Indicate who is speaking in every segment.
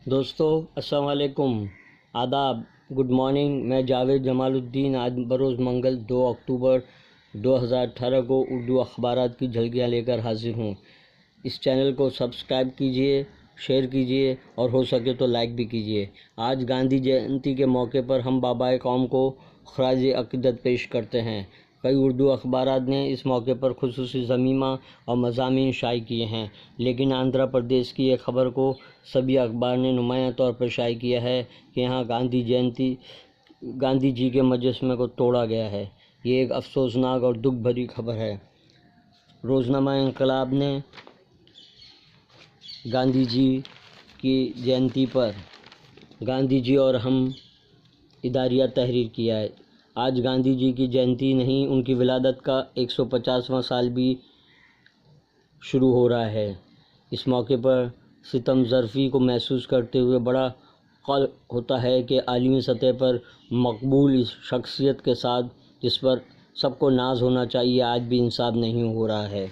Speaker 1: دوستو السلام علیکم، آداب، گڈ مارننگ۔ میں جاوید جمال الدین آج بروز منگل 2 اکتوبر 2018 کو اردو اخبارات کی جھلکیاں لے کر حاضر ہوں۔ اس چینل کو سبسکرائب کیجئے، شیئر کیجئے اور ہو سکے تو لائک بھی کیجئے۔ آج گاندھی جینتی کے موقع پر ہم بابائے قوم کو خراج عقیدت پیش کرتے ہیں۔ کئی اردو اخبارات نے اس موقع پر خصوصی ضمیمہ اور مضامین شائع کیے ہیں، لیکن آندھرا پردیش کی ایک خبر کو سبھی اخبار نے نمایاں طور پر شائع کیا ہے کہ یہاں گاندھی جی کے مجسمے کو توڑا گیا ہے۔ یہ ایک افسوسناک اور دکھ بھری خبر ہے۔ روزنامہ انقلاب نے گاندھی جی کی جینتی پر گاندھی جی اور ہم اداریہ تحریر کیا ہے۔ آج گاندھی جی کی جینتی نہیں، ان کی ولادت کا 150واں سال بھی شروع ہو رہا ہے۔ اس موقع پر ستم ظرفی کو محسوس کرتے ہوئے بڑا فخر ہوتا ہے کہ عالمی سطح پر مقبول اس شخصیت کے ساتھ جس پر سب کو ناز ہونا چاہیے آج بھی انصاف نہیں ہو رہا ہے۔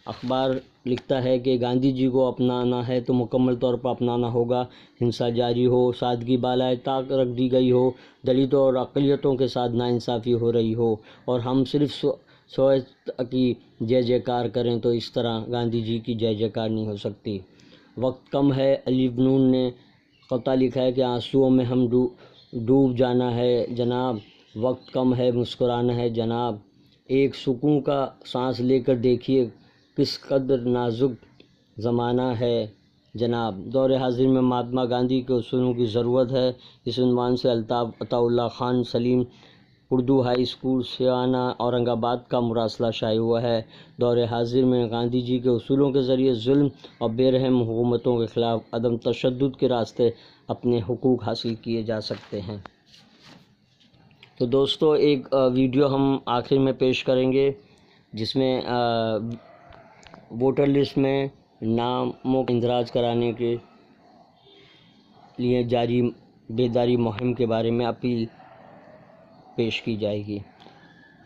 Speaker 1: اخبار لکھتا ہے کہ گاندھی جی کو اپنانا ہے تو مکمل طور پر اپنانا ہوگا۔ ہنسا جاری ہو، سادگی بالائے طاق رکھ دی گئی ہو، دلتوں اور اقلیتوں کے ساتھ ناانصافی ہو رہی ہو اور ہم صرف سوویت کی جے جے کار کریں تو اس طرح گاندھی جی کی جے جے کار نہیں ہو سکتی۔ وقت کم ہے، الف نون نے قطع لکھا ہے کہ آنسوؤں میں ہم ڈوب جانا ہے جناب، وقت کم ہے، مسکرانا ہے جناب، ایک سکون کا سانس لے کر دیکھیے کس قدر نازک زمانہ ہے جناب۔ دور حاضر میں مہاتما گاندھی کے اصولوں کی ضرورت ہے، اس عنوان سے الطاف عطا اللہ خان سلیم اردو ہائی اسکول سیانہ اورنگ آباد کا مراسلہ شائع ہوا ہے۔ دور حاضر میں گاندھی جی کے اصولوں کے ذریعے ظلم اور بے رحم حکومتوں کے خلاف عدم تشدد کے راستے اپنے حقوق حاصل کیے جا سکتے ہیں۔ تو دوستو ایک ویڈیو ہم آخر میں پیش کریں گے جس میں ووٹر لسٹ میں ناموں کا اندراج کرانے کے لیے جاری بیداری مہم کے بارے میں اپیل پیش کی جائے گی۔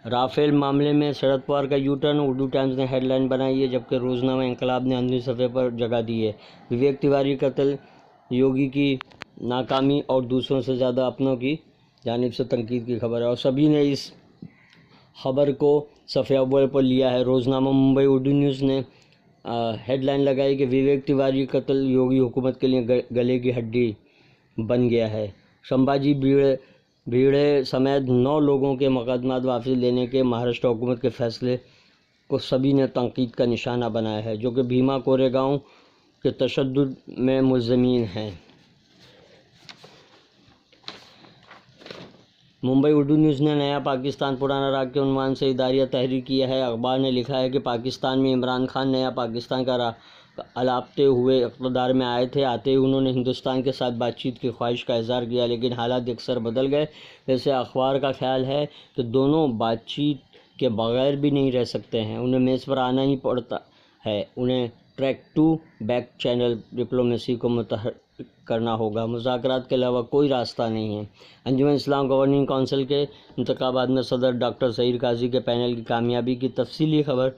Speaker 1: رافیل معاملے میں شرد پوار کا یو ٹرن، اردو ٹائمز نے ہیڈ لائن بنائی ہے، جبکہ روزنامہ انقلاب نے اندرونی صفحے پر جگہ دی ہے۔ وویک تیواری قتل، یوگی کی ناکامی اور دوسروں سے زیادہ اپنوں کی جانب سے تنقید کی خبر ہے اور سبھی نے اس خبر کو صفحہ اول پر لیا ہے۔ روزنامہ ممبئی اردو نیوز نے ہیڈ لائن لگائی کہ وویک تیواری قتل یوگی حکومت کے لیے گلے کی ہڈی بن گیا ہے۔ سمبھاجی بھیڑے سمیت 9 لوگوں کے مقدمات واپس لینے کے مہاراشٹر حکومت کے فیصلے کو سبھی نے تنقید کا نشانہ بنایا ہے، جو کہ بھیما کورے گاؤں کے تشدد میں ملزمین ہیں۔ ممبئی اردو نیوز نے نیا پاکستان پرانا راگ کے عنوان سے اداریہ تحریر کیا ہے۔ اخبار نے لکھا ہے کہ پاکستان میں عمران خان نیا پاکستان کا راگ الاپتے ہوئے اقتدار میں آئے تھے۔ آتے ہی انہوں نے ہندوستان کے ساتھ بات چیت کی خواہش کا اظہار کیا، لیکن حالات یکسر بدل گئے۔ ویسے اخبار کا خیال ہے کہ دونوں بات چیت کے بغیر بھی نہیں رہ سکتے ہیں، انہیں میز پر آنا ہی پڑتا ہے، انہیں track two back channel diplomacy کو متحرک کرنا ہوگا، مذاکرات کے علاوہ کوئی راستہ نہیں ہے۔ انجمن اسلام گورننگ کونسل کے انتخابات میں صدر ڈاکٹر سعید قاضی کے پینل کی کامیابی کی تفصیلی خبر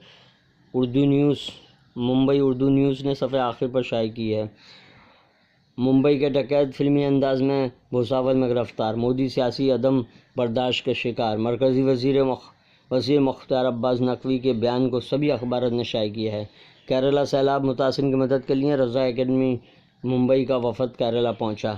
Speaker 1: ممبئی اردو نیوز نے صفحہ آخر پر شائع کی ہے۔ ممبئی کے ڈکیت فلمی انداز میں بھوساول میں گرفتار، مودی سیاسی عدم برداشت کے شکار، مرکزی وزیر مختار عباس نقوی کے بیان کو سبھی اخبارات نے شائع کیا ہے۔ کیرالہ سیلاب متاثرین کی مدد کے لیے رضا اکیڈمی ممبئی کا وفد کیرالہ پہنچا۔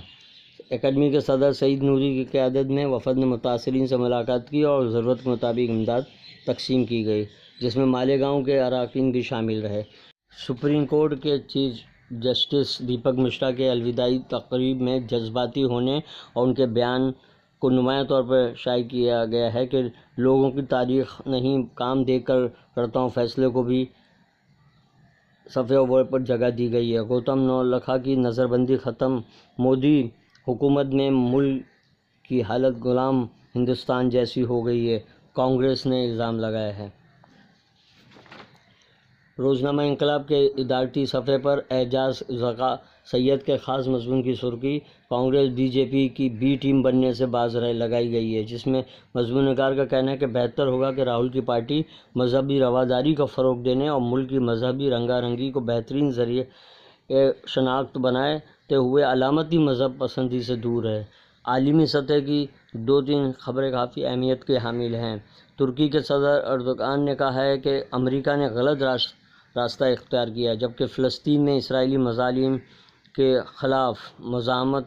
Speaker 1: اکیڈمی کے صدر سعید نوری کی قیادت میں وفد نے متاثرین سے ملاقات کی اور ضرورت کے مطابق امداد تقسیم کی گئی، جس میں مالیگاؤں کے اراکین بھی شامل رہے۔ سپریم کورٹ کے چیف جسٹس دیپک مشرا کے الوداعی تقریب میں جذباتی ہونے اور ان کے بیان کو نمایاں طور پر شائع کیا گیا ہے کہ لوگوں کی تاریخ نہیں، کام دیکھ کر کرتا ہوں فیصلے کو بھی صفحہ اول پر جگہ دی گئی ہے۔ گوتم نولکھا کی نظر بندی ختم، مودی حکومت میں ملک کی حالت غلام ہندوستان جیسی ہو گئی ہے، کانگریس نے الزام لگایا ہے۔ روزنامہ انقلاب کے ادارتی صفحے پر اعجاز ذکا سید کے خاص مضمون کی سرخی کانگریس بی جے پی کی بی ٹیم بننے سے باز لگائی گئی ہے، جس میں مضمون نگار کا کہنا ہے کہ بہتر ہوگا کہ راہل کی پارٹی مذہبی رواداری کو فروغ دینے اور ملک کی مذہبی رنگا رنگی کو بہترین ذریعے شناخت بناتے ہوئے علامتی مذہب پسندی سے دور ہے۔ عالمی سطح کی 2-3 خبریں کافی اہمیت کے حامل ہیں۔ ترکی کے صدر اردوغان نے کہا ہے کہ امریکہ نے غلط راستہ اختیار کیا ہے، جبکہ فلسطین میں اسرائیلی مظالم کے خلاف مزاحمت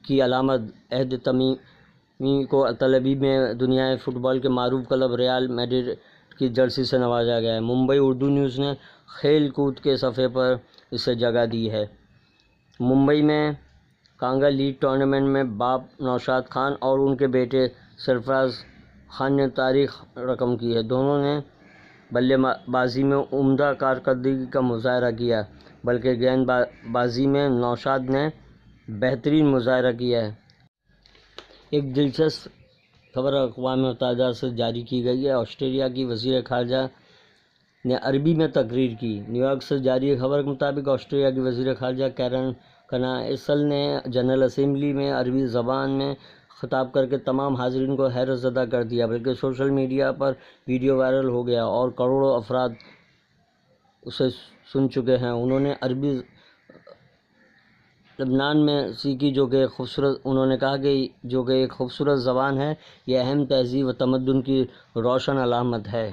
Speaker 1: کی علامت عہد تمیمی کو تل ابیب میں دنیائے فٹ بال کے معروف کلب ریال میڈرڈ کی جرسی سے نوازا گیا ہے۔ ممبئی اردو نیوز نے کھیل کود کے صفحے پر اسے جگہ دی ہے۔ ممبئی میں کانگا لیگ ٹورنامنٹ میں باپ نوشاد خان اور ان کے بیٹے سرفراز خان نے تاریخ رقم کی ہے۔ دونوں نے بلے بازی میں عمدہ کارکردگی کا مظاہرہ کیا، بلکہ گیند بازی میں نوشاد نے بہترین مظاہرہ کیا ہے۔ ایک دلچسپ خبر اقوام متحدہ سے جاری کی گئی ہے۔ آسٹریلیا کی وزیر خارجہ نے عربی میں تقریر کی۔ نیویارک سے جاری خبر کے مطابق آسٹریلیا کی وزیر خارجہ کیرن کنائسل نے جنرل اسمبلی میں عربی زبان میں خطاب کر کے تمام حاضرین کو حیرت زدہ کر دیا، بلکہ سوشل میڈیا پر ویڈیو وائرل ہو گیا اور کروڑوں افراد اسے سن چکے ہیں۔ انہوں نے عربی لبنان میں سیکھی، انہوں نے کہا کہ جو کہ ایک خوبصورت زبان ہے، یہ اہم تہذیب و تمدن کی روشن علامت ہے۔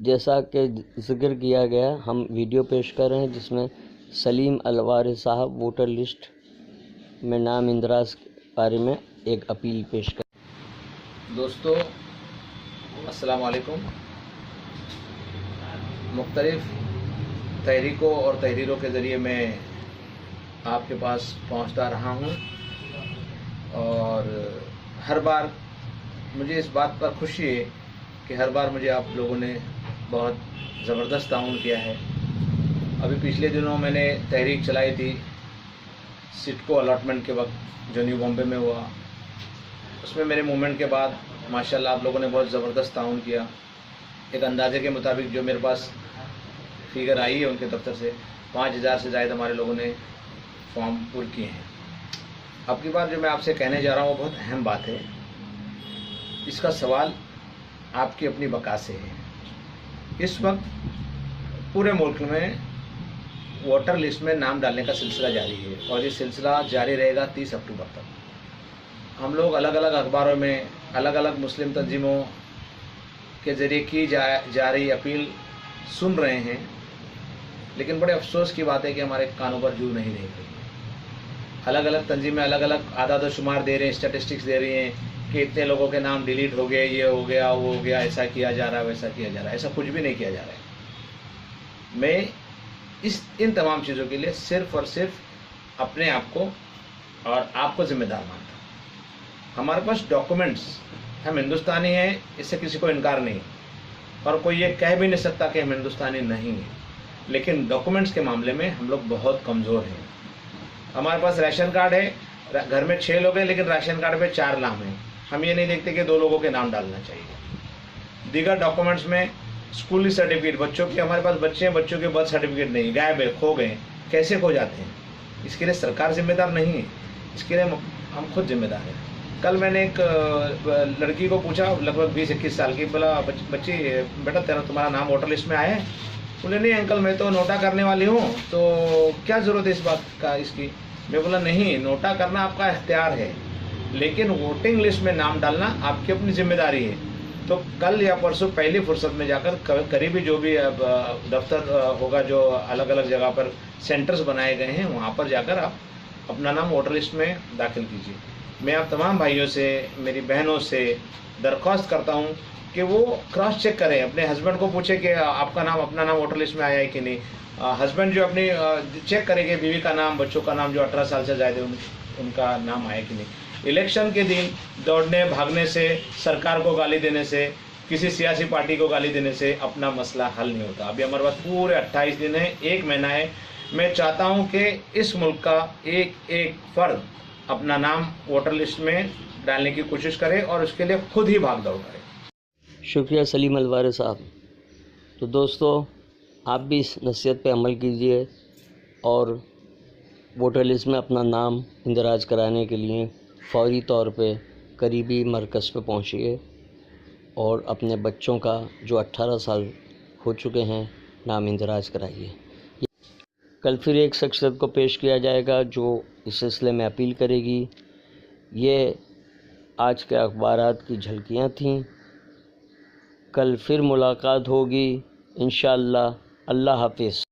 Speaker 1: جیسا کہ ذکر کیا گیا، ہم ویڈیو پیش کر رہے ہیں جس میں سلیم الوارث صاحب ووٹر لسٹ میں نام اندراج کے بارے میں ایک اپیل پیش کر۔
Speaker 2: دوستو السلام علیکم۔ مختلف تحریکوں اور تحریروں کے ذریعے میں آپ کے پاس پہنچتا رہا ہوں، اور ہر بار مجھے اس بات پر خوشی ہے کہ ہر بار مجھے آپ لوگوں نے بہت زبردست تعاون کیا ہے۔ ابھی پچھلے دنوں میں نے تحریک چلائی تھی سٹکو الاٹمنٹ کے وقت جو نیو بامبے میں ہوا، اس میں میرے موومنٹ کے بعد ماشاءاللہ آپ لوگوں نے بہت زبردست تعاون کیا۔ ایک اندازے کے مطابق جو میرے پاس فگر آئی ہے ان کے دفتر سے 5000 سے زائد ہمارے لوگوں نے فارم پر کیے ہیں۔ اب کی بار جو میں آپ سے کہنے جا رہا ہوں وہ بہت اہم بات ہے۔ اس کا سوال آپ کی اپنی بقا سے ہے۔ اس وقت پورے ملک میں ووٹر لسٹ میں نام ڈالنے کا سلسلہ جاری ہے، اور یہ سلسلہ جاری رہے گا 30 اکتوبر تک۔ ہم لوگ الگ الگ اخباروں میں الگ الگ مسلم تنظیموں کے ذریعے کی جا رہی اپیل سن رہے ہیں، لیکن بڑے افسوس کی بات ہے کہ ہمارے کانوں پر جو نہیں رہ گئی۔ الگ الگ تنظیمیں الگ الگ اعداد و شمار دے رہے ہیں، اسٹیٹسٹکس دے رہی ہیں کہ اتنے لوگوں کے نام ڈیلیٹ ہو گئے، یہ ہو گیا، وہ ہو گیا، ایسا کیا جا رہا ہے، ویسا کیا جا رہا ہے۔ ایسا کچھ بھی نہیں کیا جا رہا ہے۔ میں ان تمام چیزوں کے لیے صرف اور صرف اپنے آپ کو اور آپ کو ذمہ دار مانتا ہوں۔ ہمارے پاس ڈاکومنٹس، ہم ہندوستانی ہیں، اس سے کسی کو انکار نہیں، اور کوئی یہ کہہ بھی نہیں سکتا کہ ہم ہندوستانی نہیں ہیں، لیکن ڈاکومنٹس کے معاملے میں ہم لوگ بہت کمزور ہیں۔ ہمارے پاس ریشن کارڈ ہے، گھر میں 6 لوگ ہیں لیکن راشن کارڈ پہ 4 نام ہیں، ہم یہ نہیں دیکھتے کہ 2 لوگوں کے نام ڈالنا چاہیے۔ دیگر ڈاکومنٹس میں اسکولی سرٹیفکیٹ، بچوں کے، ہمارے پاس بچے ہیں، بچوں کے برتھ سرٹیفکیٹ نہیں، غائب ہے، کھو گئے، کیسے کھو جاتے ہیں؟ اس کے لیے سرکار ذمہ دار نہیں ہے، اس کے لیے ہم خود ذمہ دار ہیں۔ کل میں نے ایک لڑکی کو پوچھا، لگ بھگ 20-21 سال کی، بولا بچی بیٹا تمہارا نام ووٹر لسٹ میں آیا ہے؟ بولے نہیں انکل میں تو نوٹا کرنے والی ہوں، تو کیا ضرورت ہے اس بات کا اس کی؟ میں بولا نہیں، نوٹا کرنا آپ کا اختیار ہے، لیکن ووٹنگ لسٹ میں نام ڈالنا آپ کی اپنی ذمہ داری ہے۔ تو کل یا پرسوں پہلی فرصت میں جا کر قریبی جو بھی دفتر ہوگا، جو الگ الگ جگہ پر سینٹرز بنائے گئے ہیں، وہاں پر جا کر آپ اپنا نام ووٹر لسٹ میں داخل کیجیے۔ میں آپ تمام بھائیوں سے، میری بہنوں سے درخواست کرتا ہوں کہ وہ کراس چیک کریں، اپنے ہسبینڈ کو پوچھیں کہ آپ کا نام، اپنا نام ووٹر لسٹ میں آیا ہے کہ نہیں۔ ہسبینڈ جو اپنی چیک کرے کہ بیوی کا نام، بچوں کا نام جو 18 سال سے زائد ہے ان کا نام آیا کہ نہیں۔ الیکشن کے دن دوڑنے بھاگنے سے، سرکار کو گالی دینے سے، کسی سیاسی پارٹی کو گالی دینے سے اپنا مسئلہ حل نہیں ہوتا۔ ابھی ہمارے پاس پورے 28 دن ہیں، 1 مہینہ ہے۔ میں چاہتا ہوں کہ اس ملک کا ایک ایک فرد اپنا نام ووٹر لسٹ میں ڈالنے کی کوشش کرے اور اس کے لیے خود ہی بھاگ دوڑ کرے۔
Speaker 1: شکریہ سلیم الوارث صاحب۔ تو دوستو آپ بھی اس نصیحت پہ عمل کیجیے اور ووٹر لسٹ میں اپنا نام اندراج کرانے کے لیے فوری طور پہ قریبی مرکز پہ پہنچیے اور اپنے بچوں کا جو 18 سال ہو چکے ہیں نام اندراج کرائیے۔ کل پھر ایک شخصیت کو پیش کیا جائے گا جو اس سلسلے میں اپیل کرے گی۔ یہ آج کے اخبارات کی جھلکیاں تھیں۔ کل پھر ملاقات ہوگی انشاءاللہ۔ اللہ حافظ۔